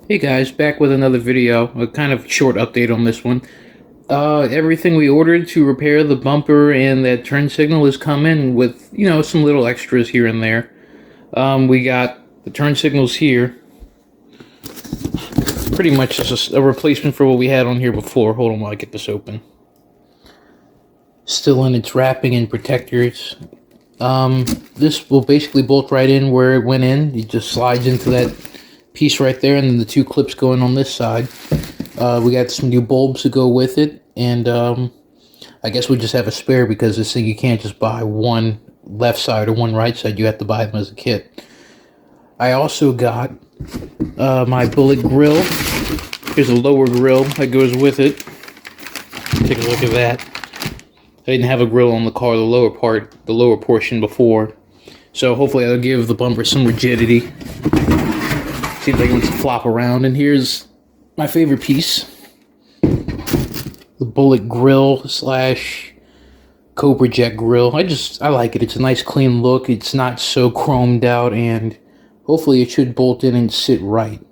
Hey guys, back with another video, a kind of short update on this one. Everything we ordered to repair the bumper and that turn signal has come in with, some little extras here and there. We got the turn signals here. Pretty much just a replacement for what we had on here before. Hold on while I get this open. Still in its wrapping and protectors. This will basically bolt right in where it went in. It just slides into that piece right there, and then the two clips going on this side. We got some new bulbs to go with it, and I guess we just have a spare because this thing you can't just buy one left side or one right side. You have to buy them as a kit. I also got my bullet grill. Here's a lower grill that goes with it. Take a look at that. I didn't have a grill on the car, the lower portion before. So hopefully that'll give the bumper some rigidity. Seems like it wants to flop around. And here's my favorite piece. The bullet grill slash Cobra Jet grill. I like it. It's a nice clean look. It's not so chromed out, and hopefully it should bolt in and sit right.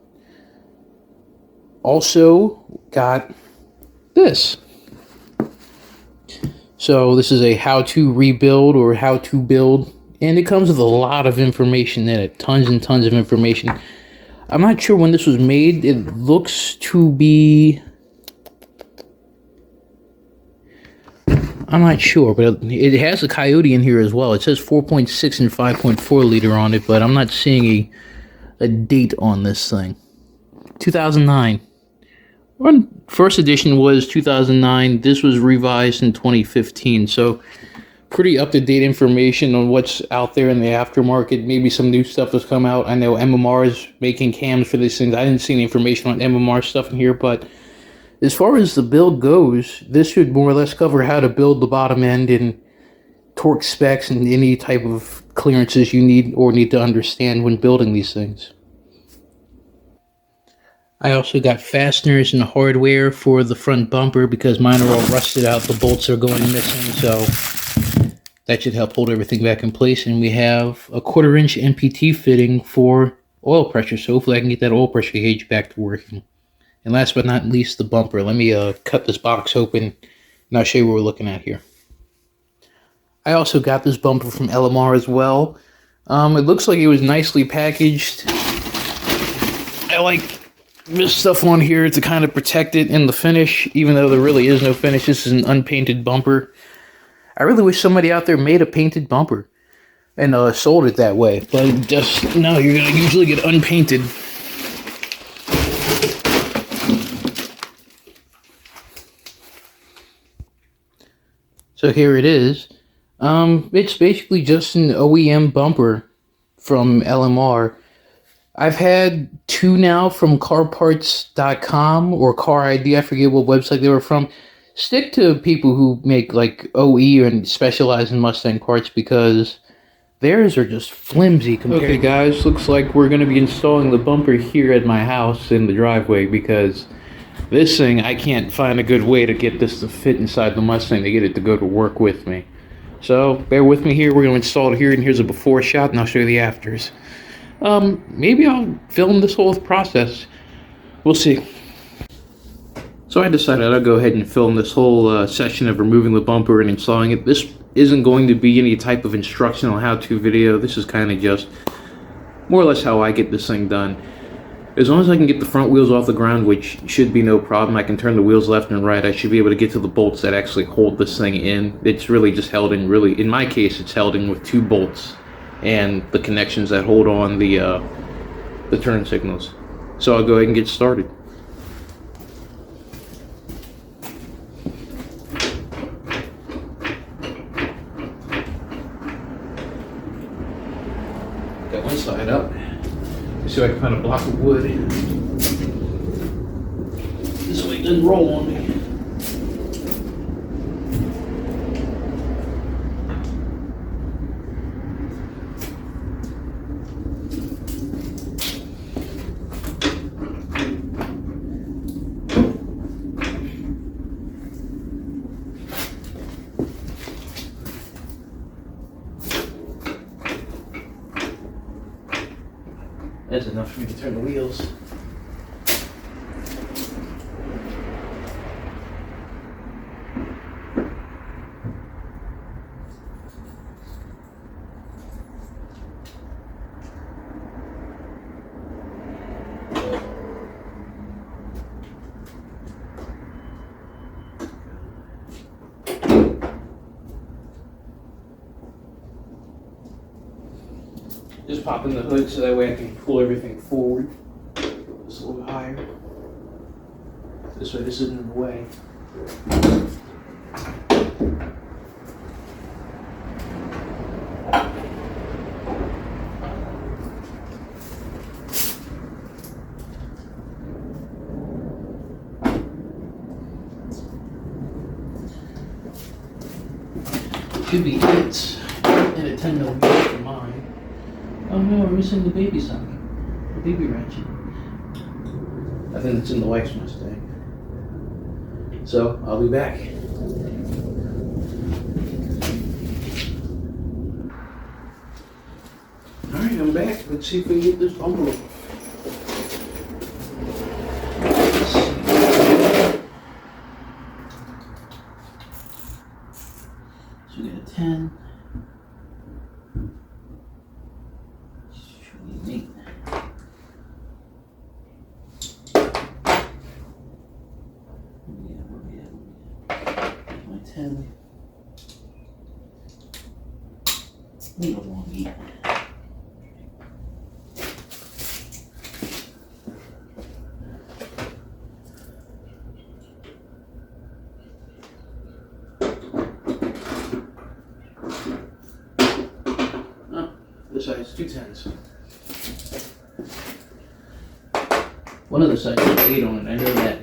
Also got this. So this is a how to rebuild or how to build, and it comes with a lot of information in it. Tons and tons of information. I'm not sure when this was made. It looks to be... I'm not sure, but it has a Coyote in here as well. It says 4.6 and 5.4 liter on it, but I'm not seeing a date on this thing. 2009. First edition was 2009. This was revised in 2015, so pretty up-to-date information on what's out there in the aftermarket. Maybe some new stuff has come out. I know MMR is making cams for these things. I didn't see any information on MMR stuff in here, but as far as the build goes, this should more or less cover how to build the bottom end and torque specs and any type of clearances you need or need to understand when building these things. I also got fasteners and hardware for the front bumper because mine are all rusted out. The bolts are going missing, so that should help hold everything back in place. And we have a 1/4 inch NPT fitting for oil pressure, so hopefully I can get that oil pressure gauge back to working. And last but not least, the bumper. Let me cut this box open, and I'll show you what we're looking at here. I also got this bumper from LMR as well. It looks like it was nicely packaged. I like this stuff on here to kind of protect it in the finish, even though there really is no finish. This is an unpainted bumper. I really wish somebody out there made a painted bumper and sold it that way, but just no, you're gonna usually get unpainted. So here it is. It's basically just an OEM bumper from LMR. I've had two now from carparts.com or Car ID. I forget what website they were from. Stick to people who make like OE and specialize in Mustang parts because theirs are just flimsy compared. Okay guys, looks like we're going to be installing the bumper here at my house in the driveway because this thing, I can't find a good way to get this to fit inside the Mustang to get it to go to work with me. So bear with me here. We're going to install it here, and here's a before shot, and I'll show you the afters. Maybe I'll film this whole process. We'll see. So I decided I'll go ahead and film this whole session of removing the bumper and installing it. This isn't going to be any type of instructional how-to video. This is kind of just more or less how I get this thing done. As long as I can get the front wheels off the ground, which should be no problem, I can turn the wheels left and right, I should be able to get to the bolts that actually hold this thing in. It's really just held in, in my case, it's held in with 2 bolts and the connections that hold on the turn signals. So I'll go ahead and get started. Got one side up. Let's see if I can find a block of wood. This way it doesn't roll on me. That's enough for me to turn the wheels. Just pop in the hood so that way I can pull everything forward. Just a little higher. This way this isn't in the way. Should be hits and a 10mm for mine. Oh no, we're missing the baby socket. The baby ratchet. I think it's in the wife's Mustang. So, I'll be back. Alright, I'm back. Let's see if we can get this bumper off. So we got a 10. Should be neat. My 10. Need a long eat. This side's 2 10s. One of the sides has 8 on it, I know that.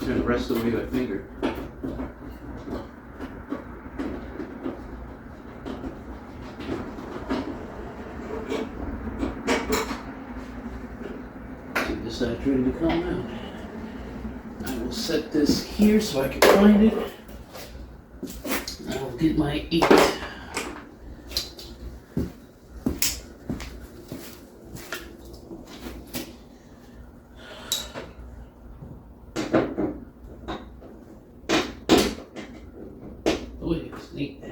And rest away that finger. See, this side's ready to come out. I will set this here so I can find it. I will get my 8. Wait, it's neat.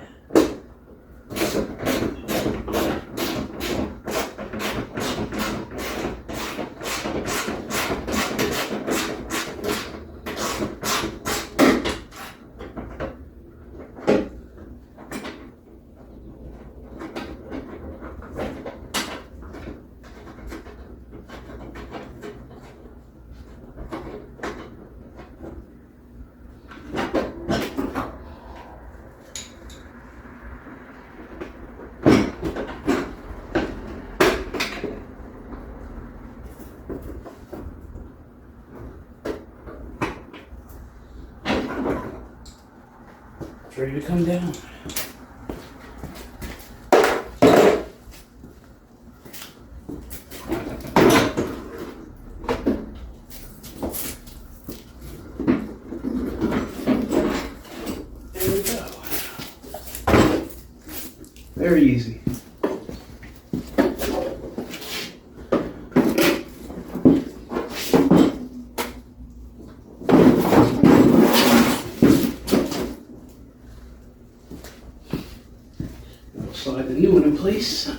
It's ready to come down. There we go. Very easy. Slide the new one in place.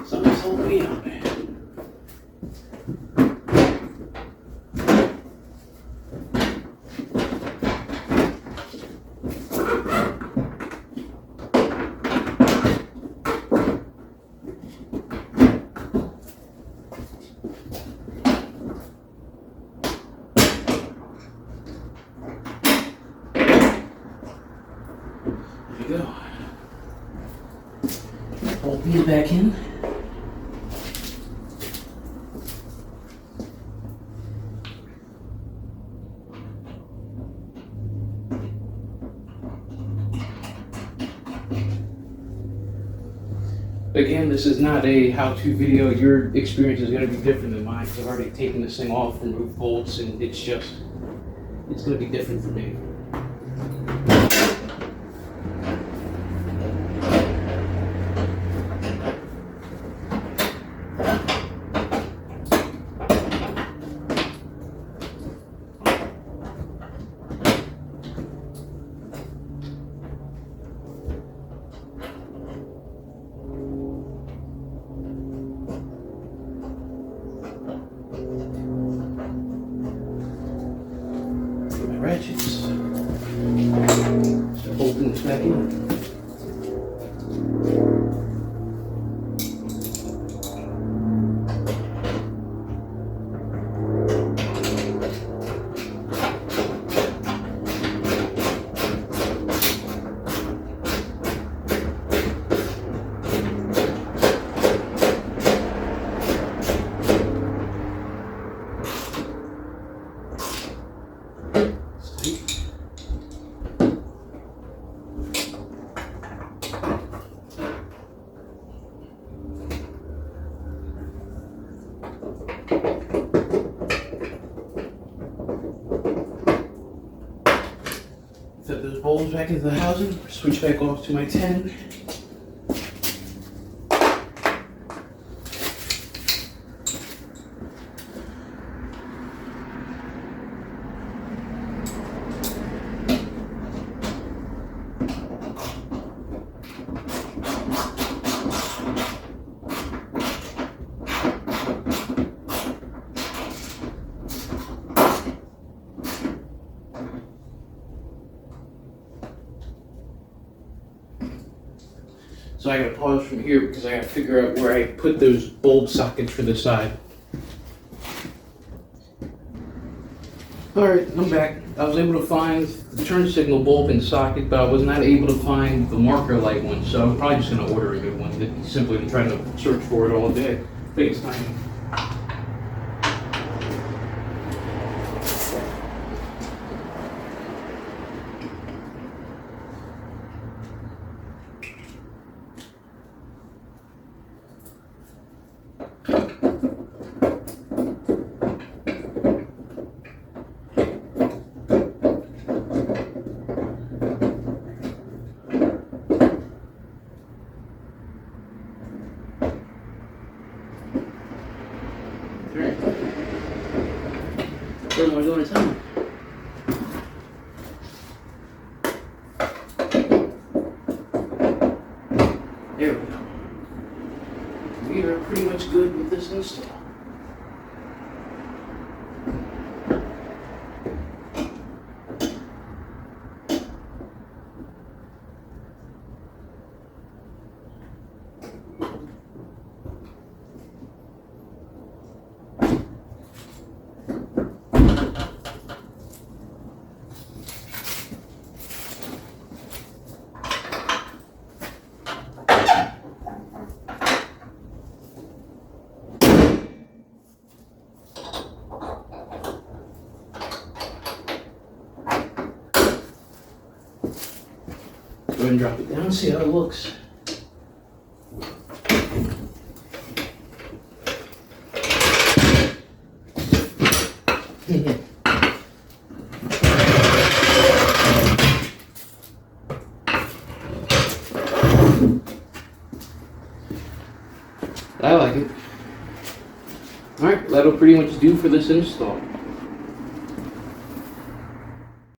Something's holding me up. go. Bolt these back in. Again, this is not a how-to video. Your experience is going to be different than mine because I've already taken this thing off, removed bolts, and it's going to be different for me. Ratchets. Start bolting this back in. Set those bolts back into the housing, switch back off to my 10. So I gotta pause from here because I gotta figure out where I put those bulb sockets for the side. Alright, I'm back. I was able to find the turn signal bulb and socket, but I was not able to find the marker light one, so I'm probably just gonna order a new one. Simply been trying to search for it all day. I think it's time. What am I doing to tell me? There we go. We are pretty much good with this install. Go ahead and drop it down, see how it looks. I like it. Alright, that'll pretty much do for this install.